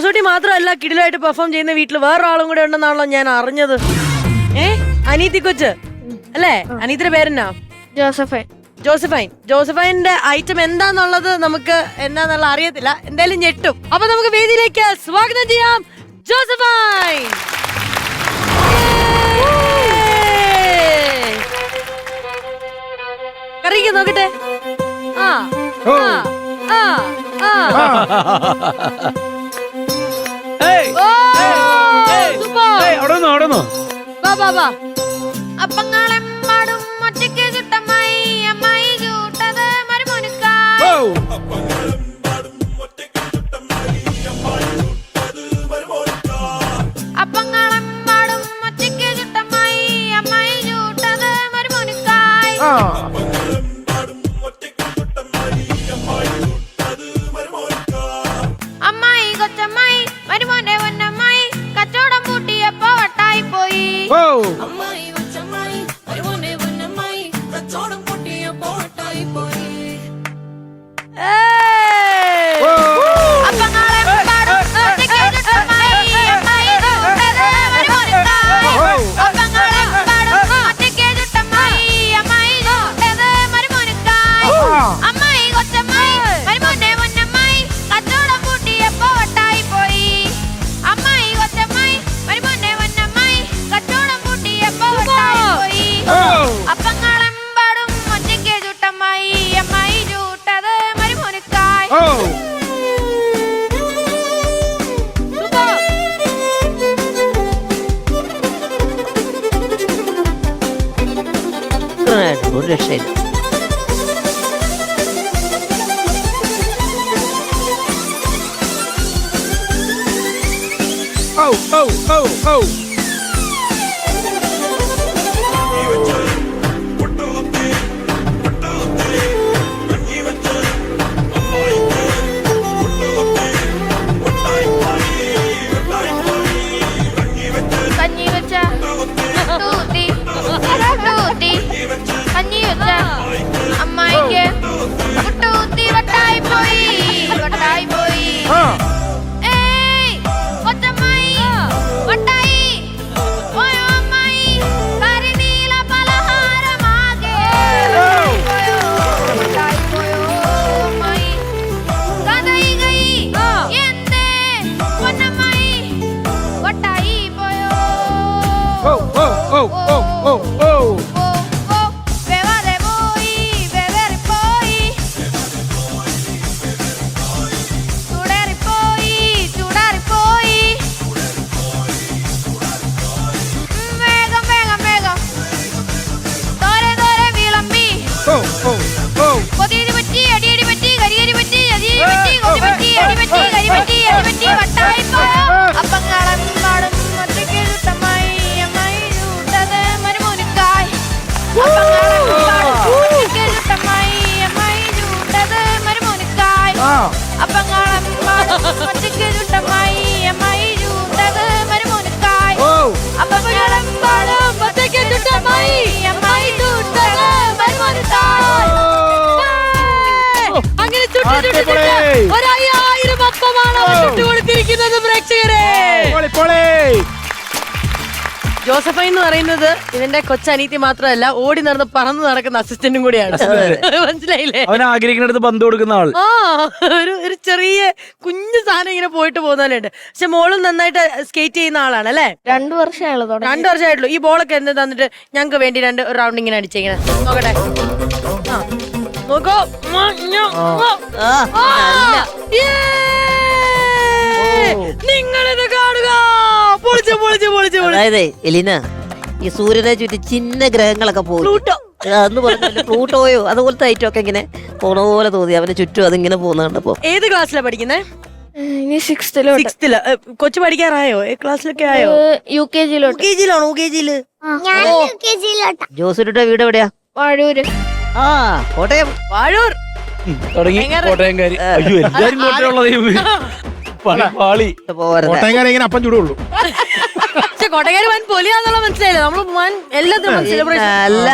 ജോസൂട്ടി മാത്രമല്ല കിടിലായിട്ട് പെർഫോം ചെയ്യുന്ന വീട്ടിൽ വേറൊരാളും കൂടെ ഉണ്ടെന്നാണല്ലോ ഞാൻ അറിഞ്ഞത്. അനീതി കൊച്ച് അല്ലേ? അനീതിയുടെ പേരെന്നാ? ജോസഫൈൻ്റെ ഐറ്റം എന്താന്നുള്ളത് നമുക്ക് എന്താന്നുള്ള അറിയത്തില്ല. എന്തായാലും ഞെട്ടും. അപ്പൊ നമുക്ക് വേദിയിലേക്ക് സ്വാഗതം ചെയ്യാം ജോസഫൈൻ. കറിയിക്ക് നോക്കട്ടെ. അപ്പങ്ങളെമ്പാടും ഒറ്റയ്ക്ക് ചുട്ടമ്മായി അമ്മായി ചൂട്ടത് മരുമോനുക്കായി. അപ്പങ്ങളെമ്പാടും ഒറ്റയ്ക്ക് ചുട്ടമ്മായി അമ്മായി ചൂട്ടത് മരുമോനുക്കായി. അമ്മായി കൊച്ചമ്മായി മരുമോന്റെ പൊന്നമ്മായി കച്ചവടം പൂട്ടിയപ്പോ വട്ടായി പോയി. അമ്മായി കൊച്ചമ്മായി മരുമോന്റെ പൊന്നമ്മായി കച്ചവടം പൂട്ടിയപ്പോ വട്ടായി പോയി. അപ്പങ്ങളെമ്പാടും ഒറ്റയ്ക്ക് ചുട്ടമ്മായി അമ്മായി ചൂട്ടത് മരുമോനുക്കായി. അപ്പങ്ങളെമ്പാടും ഒറ്റയ്ക്ക് ചുട്ടമ്മായി അമ്മായി ചൂട്ടത് മരുമോനുക്കായി. അമ്മായി കൊച്ചമ്മായി മരുമോന്റെ പൊന്നമ്മായി കച്ചവടം പൂട്ടിയപ്പോ വട്ടായി പോയി. അമ്മായി കൊച്ചമ്മായി മരുമോന്റെ പൊന്നമ്മായി കച്ചവടം പൂട്ടിയപ്പോ വട്ടായി പോയി. അപ്പങ്ങളെമ്പാടും ഒറ്റയ്ക്ക് ചുട്ടമ്മായി അമ്മായി ചൂട്ടത് മരുമോനുക്കായി. ഒരു രക്ഷയില്ല. കഞ്ഞി വെച്ച തൂത്തി തൂത്തി കഞ്ഞി വെച്ച അമ്മായിക്ക് കുട്ടൂത്തി വട്ടായി പോയി വട്ടായി പോയി. ഏയ് കൊച്ചമ്മായി വട്ടായി പോയോ അമ്മായി കരിനീല പലഹാരമാകെ പോയോ വട്ടായി പോയോ അമ്മായി കഥയി കൈ എന്തേ പൊന്നമ്മായി വട്ടായി പോയോ. ബേവാതെ പോയി ബേവേറിപ്പോയി ചൂടേറിപ്പോയി ചൂടാറിപ്പോയി. വേഗം വേഗം വേഗം തോരെ തോരെ വിളമ്പി കൊതിരി പറ്റി അടിയടി പറ്റി കരിയരി പറ്റി അരിയരി പറ്റി കൊതി പറ്റി അടി പറ്റി കരി പറ്റി അടി പറ്റി വട്ടായി പോയോ. അപ്പങ്ങളെമ്പാടും ഒറ്റയ്ക്ക് ചുട്ടമ്മായി അമ്മായി ചൂട്ടത് മരുമോനുക്കായി. അപ്പങ്ങളെമ്പാടും ഒറ്റയ്ക്ക് ചുട്ടമ്മായി അമ്മായി ചൂട്ടത് മരുമോനുക്കായി. അപ്പങ്ങളെമ്പാടും ഒറ്റയ്ക്ക് ചുട്ടമ്മായി അമ്മായി ചൂട്ടത് മരുമോനുക്കായി. അപ്പങ്ങളെമ്പാടും ഒറ്റയ്ക്ക് ചുട്ടമ്മായി അമ്മായി ചൂട്ടത് മരുമോനുക്കായി. അങ്ങനെ ചുട്ടു 1000 അപ്പമാണ് ചുട്ടുകൊടുത്തിരിക്കുന്നത് പ്രേക്ഷകരെ. ജോസഫൈൻ എന്ന് പറയുന്നത് ഇതിന്റെ കൊച്ചനീതി മാത്രമല്ല ഓടി നടന്ന് പറന്ന് നടക്കുന്ന അസിസ്റ്റന്റും കൂടിയാണ്. മനസ്സിലായില്ലേ? അവൻ ആഗ്രഹിക്കുന്നിടത്ത് ബന്ധം കൊടുക്കുന്ന ആൾ. ഒരു ചെറിയ കുഞ്ഞു സാധനം ഇങ്ങനെ പോയിട്ട് പോകുന്നവരുണ്ട്. പക്ഷെ മോളും നന്നായിട്ട് സ്കേറ്റ് ചെയ്യുന്ന ആളാണ് അല്ലേ? 2 വർഷമായുള്ളൂ. 2 വർഷമായിട്ടുള്ളൂ. ഈ ബോളൊക്കെ എന്ത് തന്നിട്ട് ഞങ്ങൾക്ക് വേണ്ടി 2 റൗണ്ട് ഇങ്ങനെ അടിച്ചിങ്ങനെ നോക്കട്ടെ. നോക്കോ നിങ്ങളിത് കാണുക. പൊളിച്ച് പൊളിച്ച് പൊളിച്ച്. അതായത് എലിന ഈ സൂര്യനെ ചുറ്റി ചിന്ന ഗ്രഹങ്ങളൊക്കെ പോകും. അന്ന് പറഞ്ഞു പ്ലൂട്ടോയോ അതുപോലത്തെ ഐറ്റം ഒക്കെ ഇങ്ങനെ പോണ പോലെ തോന്നി. അവന് ചുറ്റും അതിങ്ങനെ പോകുന്ന കണ്ടപ്പോ. ഏത് ക്ലാസ്സിലാണ് പഠിക്കുന്നത്? ഇനി 6th. കൊച്ചു പഠിക്കാറായോ? ക്ലാസ്സിലൊക്കെ ആയോ? UKG-ലോട്ട്. UKG-യില്. ജോസുരുടെ വീട് എവിടെയാ? വാഴൂര്. കോട്ടയം. വാഴൂർ തുടങ്ങി കോട്ടയംകാരി. അയ്യോ എല്ലാരും കോട്ടയമുള്ള കോട്ടയംകാരെ ഇങ്ങനെ അപ്പം ചൂടുള്ളൂ. പക്ഷെ കോട്ടയംകാര് വൻ പൊലിയാന്നുള്ള മനസ്സിലായില്ല. നമ്മള് എല്ലാത്തിനും സെലിബ്രേഷൻ അല്ല